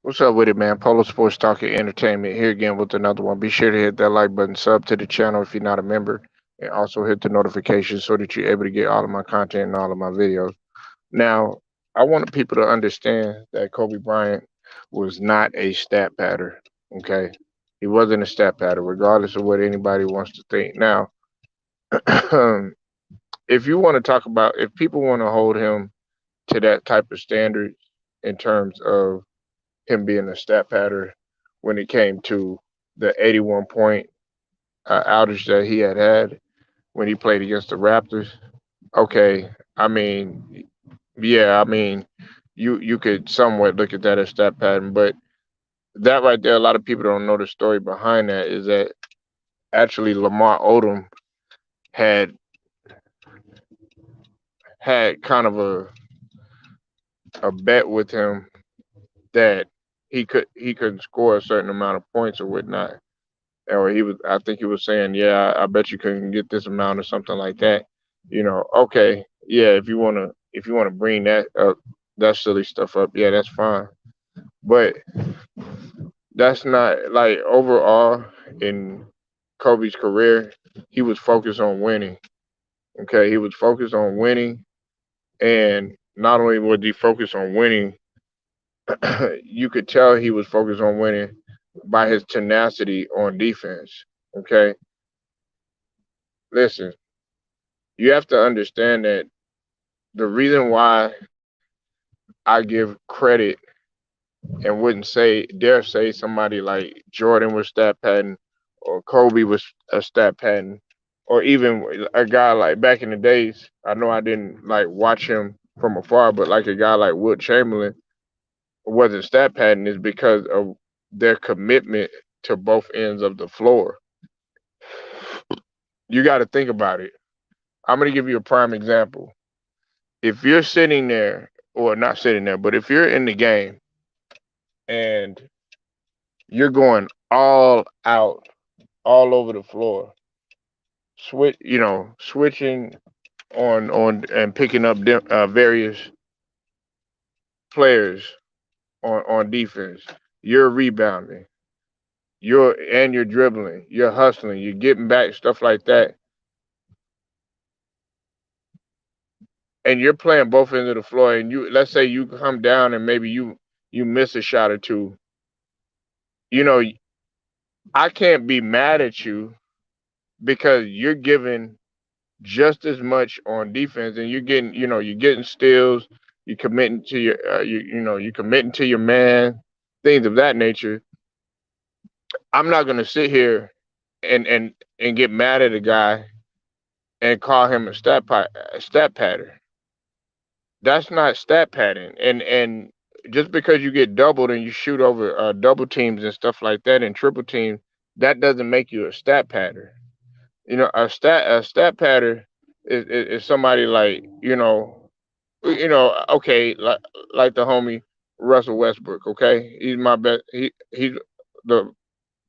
What's up with it, man? Polo Sports Talk and Entertainment here again with another one. Be sure to hit that like button, sub to the channel if you're not a member, and also hit the notifications so that you're able to get all of my content and all of my videos. Now, I want people to understand that Kobe Bryant was not a stat pattern. Okay, he wasn't a stat pattern, regardless of what anybody wants to think. Now, if you want to talk about, if people want to hold him to that type of standard in terms of him being a stat pattern when it came to the 81 point outage that he had when he played against the Raptors. Okay, I mean, yeah, I mean, you could somewhat look at that as stat pattern, but that right there, a lot of people don't know the story behind that. Is that actually Lamar Odom had had kind of a bet with him that he couldn't score a certain amount of points or whatnot, or he was, I think he was saying, yeah, I bet you couldn't get this amount or something like that. Okay, yeah, if you wanna bring that up, that silly stuff up, yeah, that's fine. But that's not like overall in Kobe's career, he was focused on winning. Okay, he was focused on winning, and not only was he focused on winning, you could tell he was focused on winning by his tenacity on defense. Okay, listen, you have to understand that the reason why I give credit and wouldn't dare say somebody like Jordan was stat pattern or Kobe was a stat pattern or even a guy like back in the days. I know I didn't like watch him from afar, but like a guy like Wilt Chamberlain wasn't stat pattern is because of their commitment to both ends of the floor. You got to think about it. I'm going to give you a prime example. If you're sitting there, or not sitting there, but if you're in the game and you're going all out, all over the floor, switching on and picking up various players on defense. You're rebounding, you're dribbling, you're hustling, you're getting back, stuff like that, and you're playing both ends of the floor. And let's say you come down and maybe you miss a shot or two. You know, I can't be mad at you because you're giving just as much on defense, and you're getting steals, you're committing to you're committing to your man, things of that nature. I'm not gonna sit here and get mad at a guy and call him a stat pattern. That's not stat pattern. And just because you get doubled and you shoot over double teams and stuff like that and triple teams, that doesn't make you a stat pattern. A stat pattern is somebody like okay, like the homie Russell Westbrook. Okay, he's my best. He's the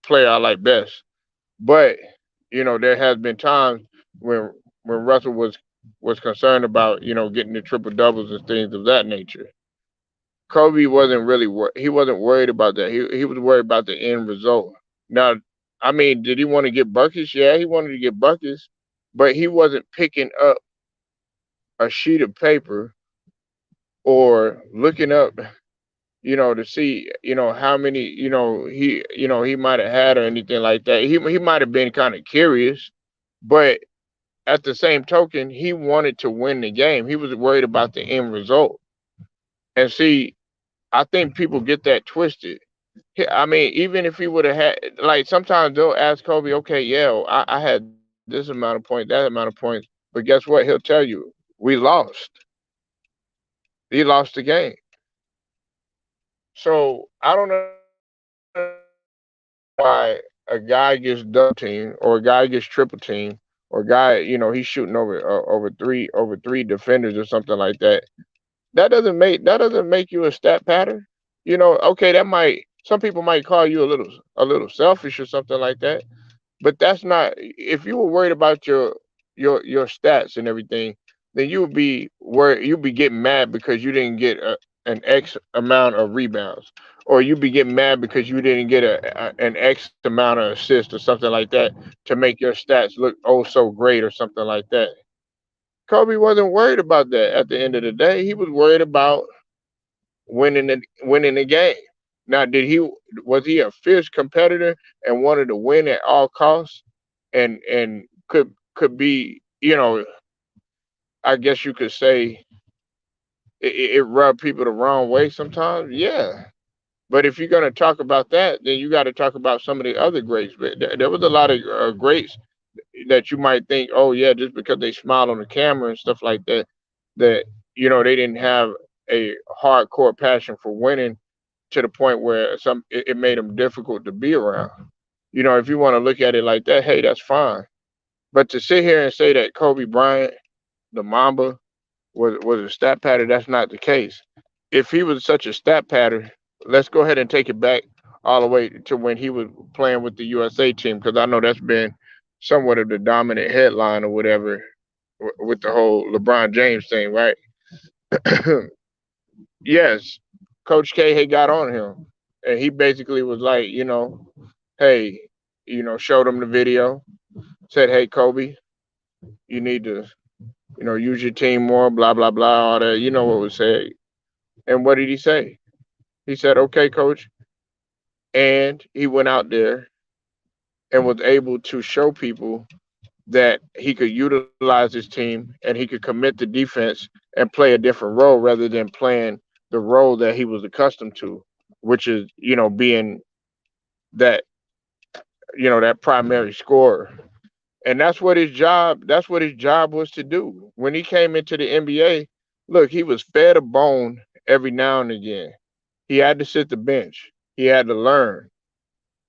player I like best. But there has been times when Russell was concerned about getting the triple doubles and things of that nature. Kobe wasn't really he wasn't worried about that. He was worried about the end result. Now, I mean, did he want to get buckets? Yeah, he wanted to get buckets, but he wasn't picking up a sheet of paper or looking up, to see, how many, he might have had or anything like that. He might have been kind of curious, but at the same token, he wanted to win the game. He was worried about the end result. And see, I think people get that twisted. I mean, even if he would have had, like, sometimes they'll ask Kobe, okay, yeah, well, I had this amount of points, that amount of points, but guess what? He'll tell you, we lost. He lost the game. So I don't understand why a guy gets double team or a guy gets triple team or a guy, he's shooting over three defenders or something like that. That doesn't make you a stat pattern. Okay, that might some people might call you a little selfish or something like that. But that's not, if you were worried about your stats and everything, then you would be getting mad because you didn't get an X amount of rebounds, or you be getting mad because you didn't get an X amount of assists or something like that to make your stats look oh so great or something like that. Kobe wasn't worried about that at the end of the day. He was worried about winning the game. Now, did he was he a fierce competitor and wanted to win at all costs, and could be, I guess you could say it rubbed people the wrong way sometimes. Yeah, but if you're gonna talk about that, then you got to talk about some of the other greats. But there was a lot of greats that you might think, oh yeah, just because they smiled on the camera and stuff like that, that they didn't have a hardcore passion for winning to the point where it made them difficult to be around. If you want to look at it like that, hey, that's fine. But to sit here and say that Kobe Bryant, the Mamba, was a stat pattern, that's not the case. If he was such a stat pattern, let's go ahead and take it back all the way to when he was playing with the USA team, because I know that's been somewhat of the dominant headline or whatever with the whole LeBron James thing, right? Yes, Coach K had got on him, and he basically was like, hey, showed him the video, said, hey, Kobe, you need to, use your team more, blah blah blah, all that. You know what was said, and what did he say? He said, okay, Coach, and he went out there and was able to show people that he could utilize his team and he could commit the defense and play a different role rather than playing the role that he was accustomed to, which is, being that, that primary scorer. And that's what his job was to do. When he came into the NBA, look, he was fed a bone every now and again. He had to sit the bench. He had to learn,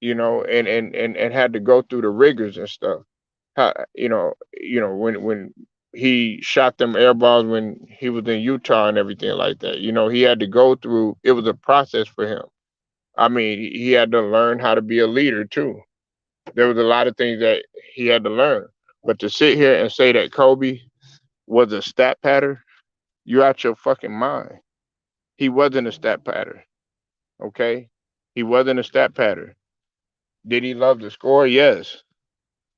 and had to go through the rigors and stuff. When he shot them air balls when he was in Utah and everything like that. He had to go through. It was a process for him. I mean, he had to learn how to be a leader too. There was a lot of things that he had to learn. But to sit here and say that Kobe was a stat pattern, you out your fucking mind. He wasn't a stat pattern. Okay, he wasn't a stat pattern. Did he love to score? Yes,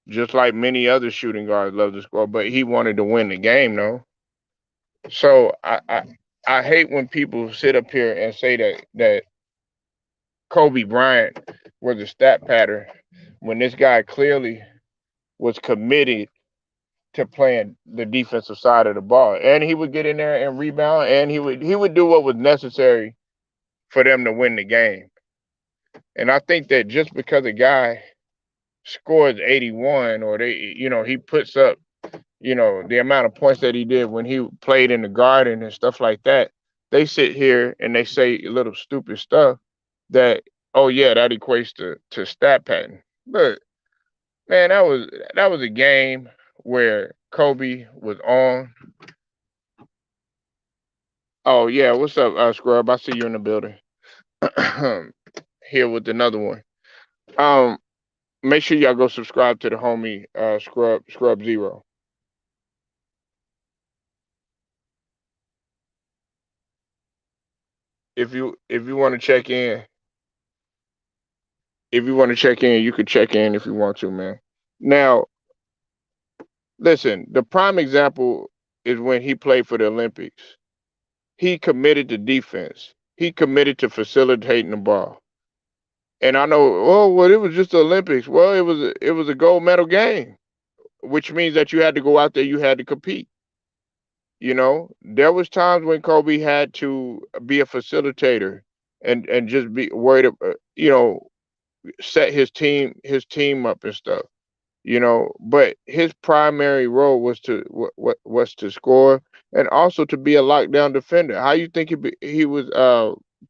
just like many other shooting guards love to score. But he wanted to win the game, though. So I hate when people sit up here and say that Kobe Bryant was a stat pattern when this guy clearly was committed to playing the defensive side of the ball, and he would get in there and rebound, and he would do what was necessary for them to win the game. And I think that just because a guy scores 81, or he puts up, the amount of points that he did when he played in the Garden and stuff like that, they sit here and they say little stupid stuff that, oh yeah, that equates to stat pattern. Look, man, that was a game where Kobe was on. Oh yeah, what's up, Scrub? I see you in the building. Here with another one. Um, Make sure y'all go subscribe to the homie Scrub Zero. If you want to check in, you could check in if you want to, man. Now, listen, the prime example is when he played for the Olympics. He committed to defense. He committed to facilitating the ball. And I know, oh well, it was just the Olympics. Well, it was a gold medal game, which means that you had to go out there, you had to compete. There was times when Kobe had to be a facilitator and just be worried, set his team up and stuff. But his primary role was to score and also to be a lockdown defender. How you think he was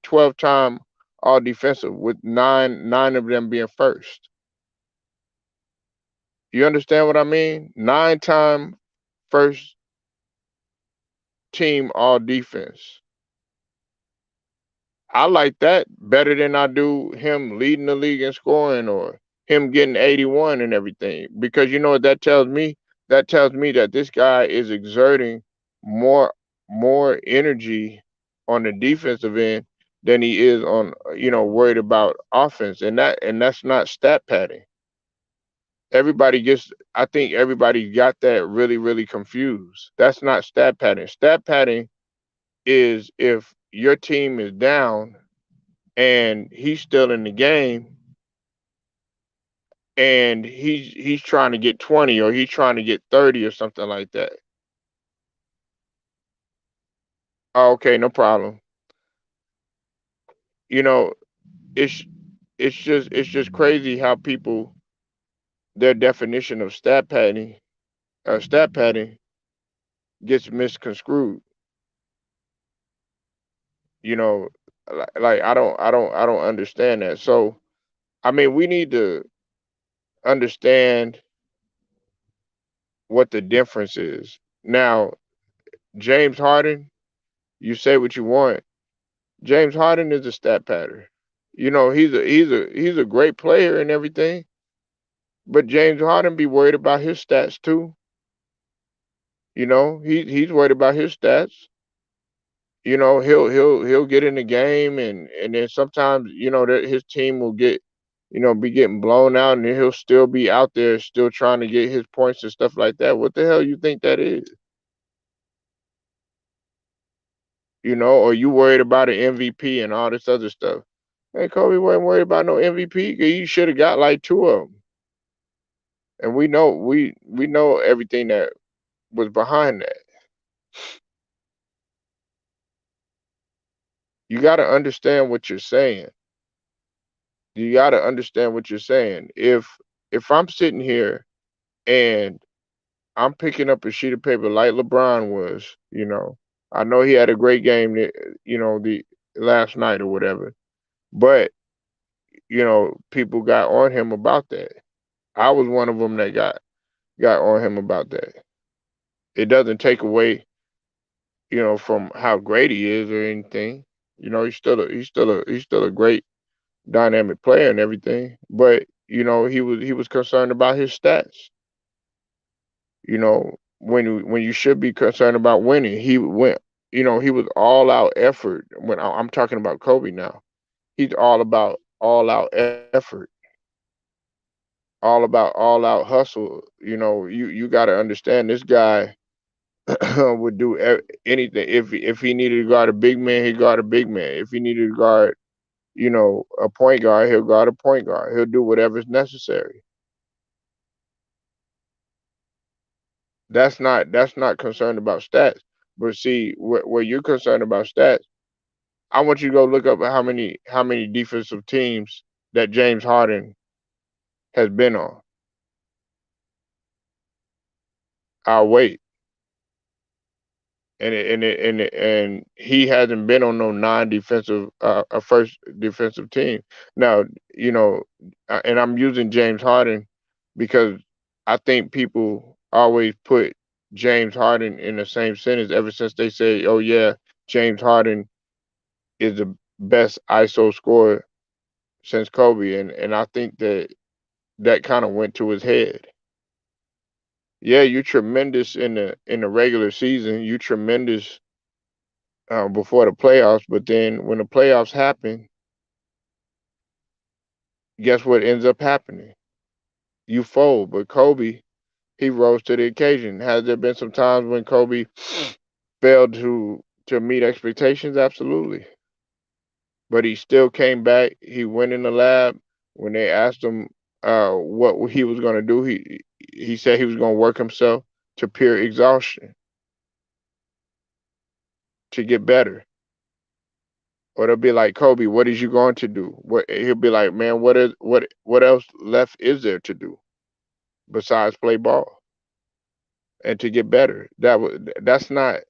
12-time all defensive with nine of them being first? You understand what I mean? 9-time first team all defense. I like that better than I do him leading the league in scoring or him getting 81 and everything. Because you know what that tells me? That tells me that this guy is exerting more more energy on the defensive end than he is on worried about offense, and that's not stat padding. I think everybody got that really really confused. That's not stat padding. Stat padding is if your team is down and he's still in the game and he's trying to get 20 or he's trying to get 30 or something like that. Oh, okay, no problem. You know, it's it's just crazy how people their definition of stat padding gets misconstrued. You know, like I don't understand that. So I mean, we need to understand what the difference is. Now, James Harden, you say what you want. James Harden is a stat pattern. He's a great player and everything, but James Harden be worried about his stats too. He's worried about his stats. He'll get in the game and then sometimes that his team will be getting blown out and then he'll still be out there still trying to get his points and stuff like that. What the hell you think that is? Or you worried about an MVP and all this other stuff. Hey, Kobe wasn't worried about no MVP. He should have got like two of them. And we know everything that was behind that. You got to understand what you're saying. You got to understand what you're saying. If I'm sitting here and I'm picking up a sheet of paper like LeBron was, I know he had a great game, the last night or whatever, but people got on him about that. I was one of them that got on him about that. It doesn't take away, from how great he is or anything. He's still a great dynamic player and everything. But he was concerned about his stats. When you should be concerned about winning, he went. He was all out effort. When I'm talking about Kobe now, he's all about all out effort, all out hustle. You got to understand this guy would do anything. If he needed to guard a big man, he guard a big man. If he needed to guard, a point guard, he'll guard a point guard. He'll do whatever's necessary. That's not concerned about stats. But see, where you're concerned about stats, I want you to go look up how many defensive teams that James Harden has been on. I'll wait. And he hasn't been on no non-defensive a first defensive team. Now, you know, and I'm using James Harden because I think people always put James Harden in the same sentence ever since they say, "Oh yeah, James Harden is the best ISO scorer since Kobe," and I think that kind of went to his head. Yeah, you're tremendous in the regular season. You tremendous before the playoffs, but then when the playoffs happen, guess what ends up happening? You fold. But Kobe, he rose to the occasion. Has there been some times when Kobe failed to meet expectations? Absolutely. But he still came back. He went in the lab when they asked him what he was going to do. He said he was going to work himself to pure exhaustion to get better. Or they'll be like, Kobe, what is you going to do? What he'll be like, man, what else left is there to do besides play ball and to get better? That's not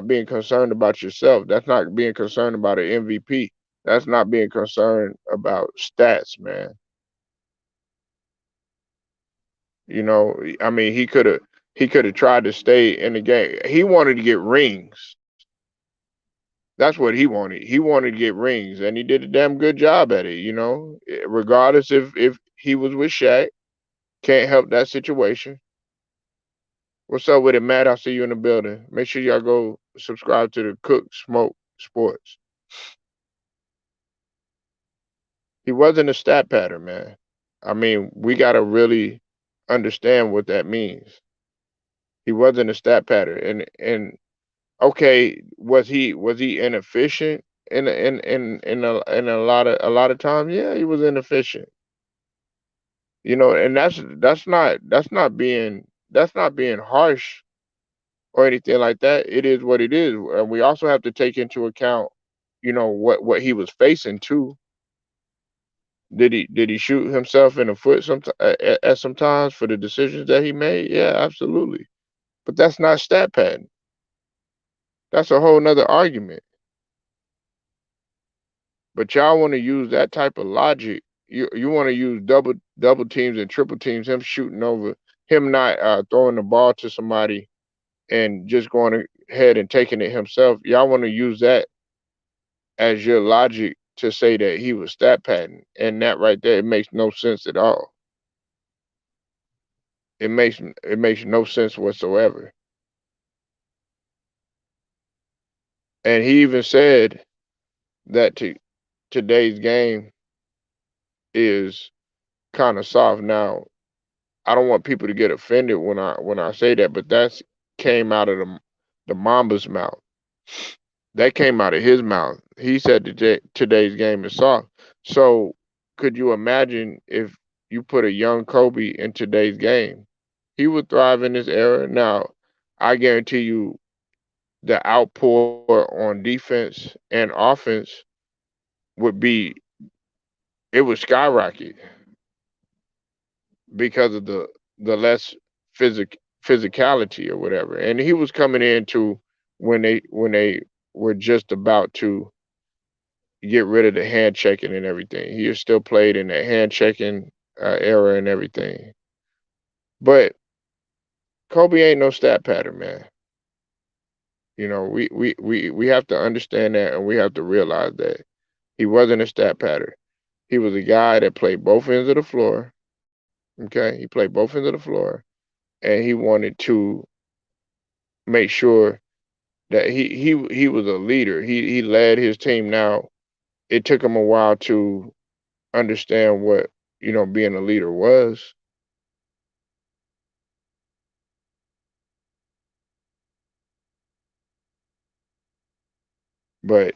being concerned about yourself. That's not being concerned about an MVP. That's not being concerned about stats, man. I mean, he could have tried to stay in the game. He wanted to get rings. That's what he wanted. He wanted to get rings, and he did a damn good job at it. Regardless if he was with Shaq, can't help that situation. What's up with it, Matt? I'll see you in the building. Make sure y'all go subscribe to the Cook Smoke sports. He wasn't a stat pattern, man. I mean, we got to really understand what that means. He wasn't a stat pattern, and okay, was he inefficient in a lot of times? Yeah, he was inefficient. And that's not being harsh or anything like that. It is what it is, and we also have to take into account, what he was facing too. Did he shoot himself in the foot at some times for the decisions that he made? Yeah, absolutely. But that's not stat padding. That's a whole nother argument. But y'all want to use that type of logic. You want to use double teams and triple teams. Him shooting over, him not throwing the ball to somebody and just going ahead and taking it himself. Y'all want to use that as your logic to say that he was stat padding, and that right there, it makes no sense at all. It makes no sense whatsoever. And he even said that today's game is kind of soft. Now, I don't want people to get offended when I say that, but that's came out of the Mamba's mouth. That came out of his mouth. He said today's game is soft. So, could you imagine if you put a young Kobe in today's game? He would thrive in this era. Now, I guarantee you, the outpour on defense and offense would be it would skyrocket because of the less physicality or whatever. And he was coming into when they were just about to get rid of the hand checking and everything. He is still played in the hand checking era and everything. But Kobe ain't no stat pattern, man. We have to understand that, and we have to realize that he wasn't a stat pattern. He was a guy that played both ends of the floor. Okay, he played both ends of the floor, and he wanted to make sure that he was a leader. He led his team. Now, it took him a while to understand what being a leader was, but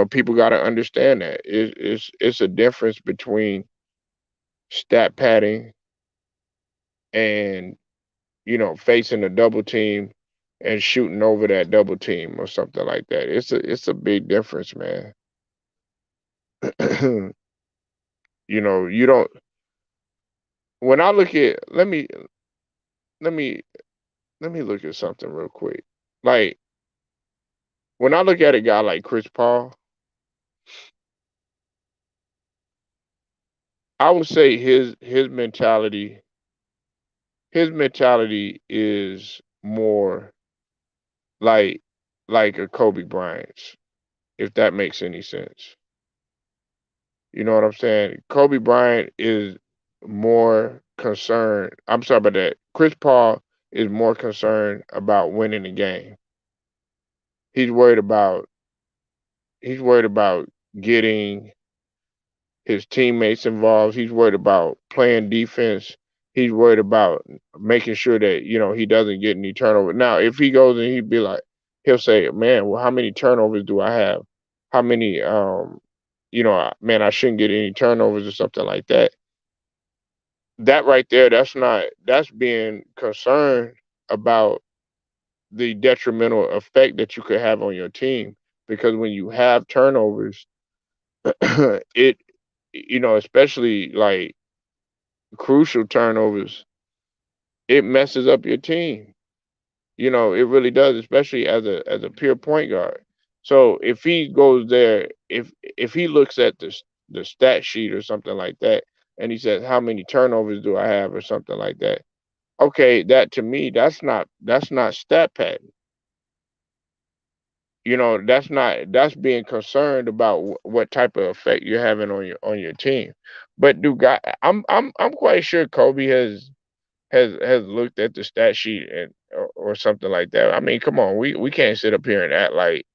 people got to understand that it's a difference between stat padding and facing a double team and shooting over that double team or something like that. It's a big difference, man. You don't. When I look at, let me let me look at something real quick. Like, when I look at a guy like Chris Paul, I would say his mentality is more like a Kobe Bryant's, if that makes any sense. You know what I'm saying? Kobe Bryant is more concerned. I'm sorry about that. Chris Paul is more concerned about winning the game. He's worried about he's worried about getting his teammates involved. He's worried about playing defense. He's worried about making sure that he doesn't get any turnover. Now, if he goes and he'll say, "Man, well, how many turnovers do I have? How many? Man, I shouldn't get any turnovers or something like that." That right there, that's being concerned about the detrimental effect that you could have on your team, because when you have turnovers, it especially like crucial turnovers, it messes up your team. It really does, especially as a pure point guard. So if he goes there, if he looks at the stat sheet or something like that, and he says, "How many turnovers do I have?" or something like that. Okay, that to me, that's not stat padding. That's being concerned about what type of effect you're having on your team. But I'm quite sure Kobe has looked at the stat sheet, or something like that. I mean, come on, we can't sit up here and act like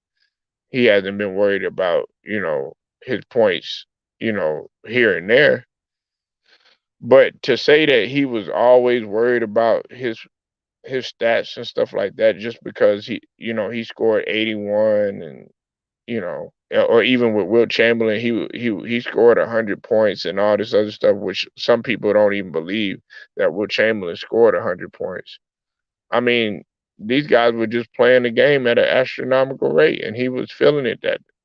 he hasn't been worried about, his points, here and there. But to say that he was always worried about his stats and stuff like that just because he scored 81 and or even with Will Chamberlain, he scored 100 points and all this other stuff, which some people don't even believe that Will Chamberlain scored 100 points. I mean, these guys were just playing the game at an astronomical rate, and he was feeling it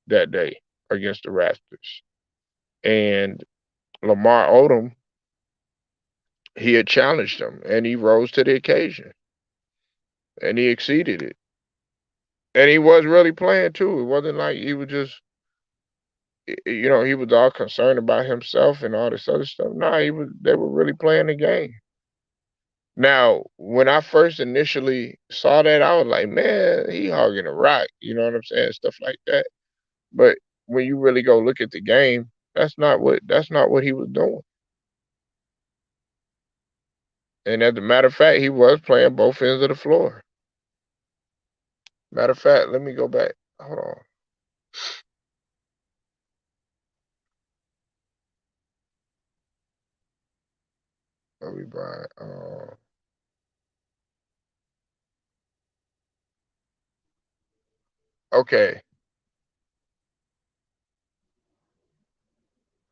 that day against the Raptors. And Lamar Odom, he had challenged him, and he rose to the occasion, and he exceeded it. And he was really playing too. It wasn't like he was just he was all concerned about himself and all this other stuff. Nah, they were really playing the game. Now, when I first initially saw that, I was like, man, he hogging a rock. You know what I'm saying? Stuff like that. But when you really go look at the game, that's not what he was doing. And as a matter of fact, he was playing both ends of the floor. Matter of fact, let me go back. Hold on. Kobe Bryant. Okay.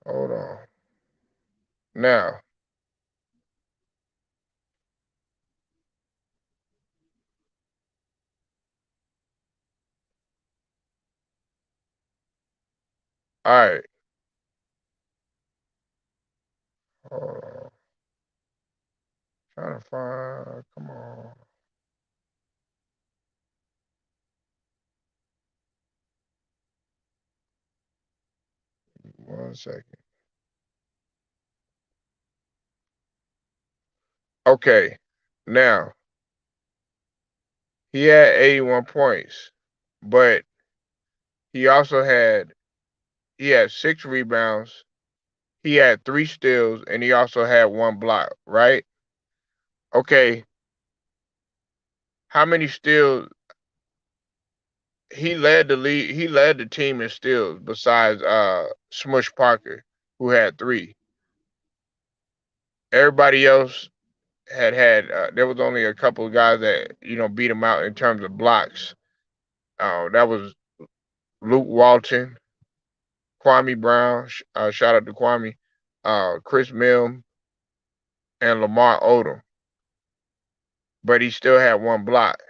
Hold on. Now, all right. Hold on. Trying to find. Come on. 1 second. Okay. Now, he had 81 points, but he had 6 rebounds, he had 3 steals, and he also had 1 block, right? Okay, how many steals he led the team in steals besides Smush Parker, who had 3. Everybody else there was only a couple of guys that, beat him out in terms of blocks. That was Luke Walton, Kwame Brown, shout out to Kwame, Chris Mill, and Lamar Odom, but he still had 1 block.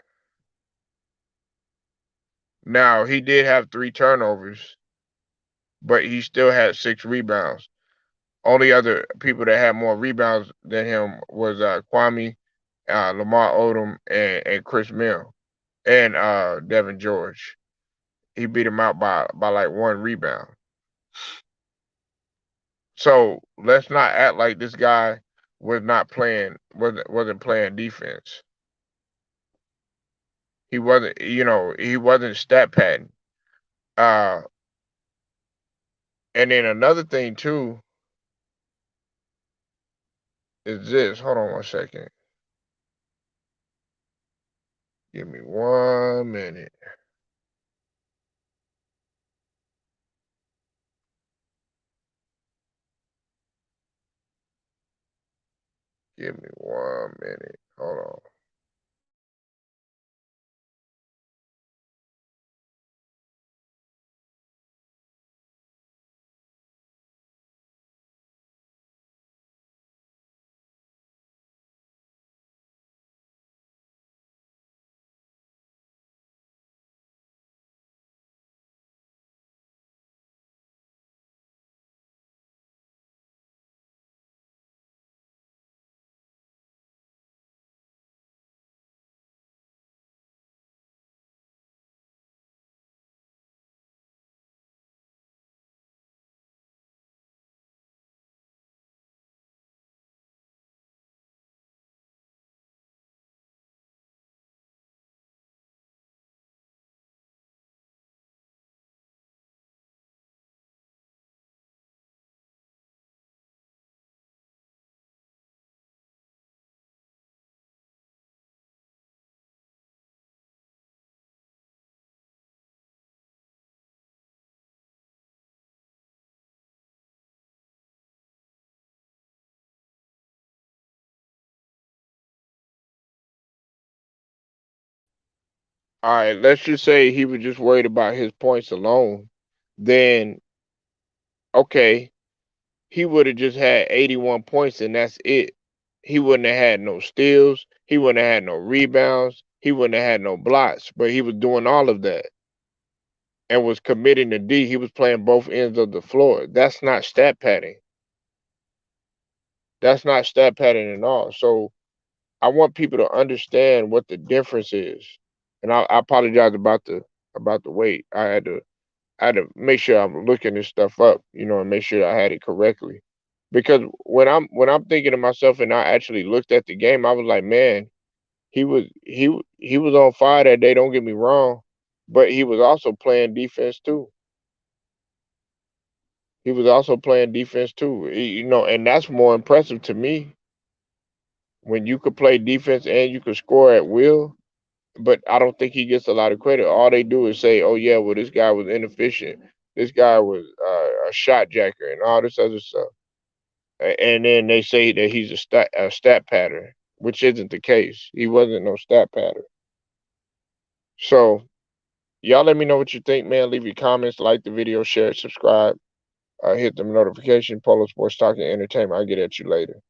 Now he did have 3 turnovers, but he still had 6 rebounds. Only other people that had more rebounds than him was Kwame, Lamar Odom, and Chris Mill, and Devin George. He beat him out by like 1 rebound. So let's not act like this guy wasn't playing defense. He wasn't stat padding. Uh, and then another thing too is this. Hold on 1 second. Give me 1 minute. Give me 1 minute. Hold on. All right, let's just say he was just worried about his points alone. Then okay, he would have just had 81 points and that's it. He wouldn't have had no steals. He wouldn't have had no rebounds. He wouldn't have had no blocks. But he was doing all of that and was committing to D. He was playing both ends of the floor. That's not stat padding. That's not stat padding at all. So I want people to understand what the difference is. And I apologize about the wait. I had to make sure I'm looking this stuff up, and make sure I had it correctly. Because when I'm thinking to myself and I actually looked at the game, I was like, man, he was on fire that day. Don't get me wrong, but he was also playing defense too. He was also playing defense too. And that's more impressive to me when you could play defense and you could score at will. But I don't think he gets a lot of credit. All they do is say, "Oh yeah, well this guy was inefficient. This guy was a shot jacker and all this other stuff." And then they say that he's a stat pattern, which isn't the case. He wasn't no stat pattern. So y'all let me know what you think, man. Leave your comments, like the video, share it, subscribe, hit the notification. Polo Sports Talking Entertainment. I'll get at you later.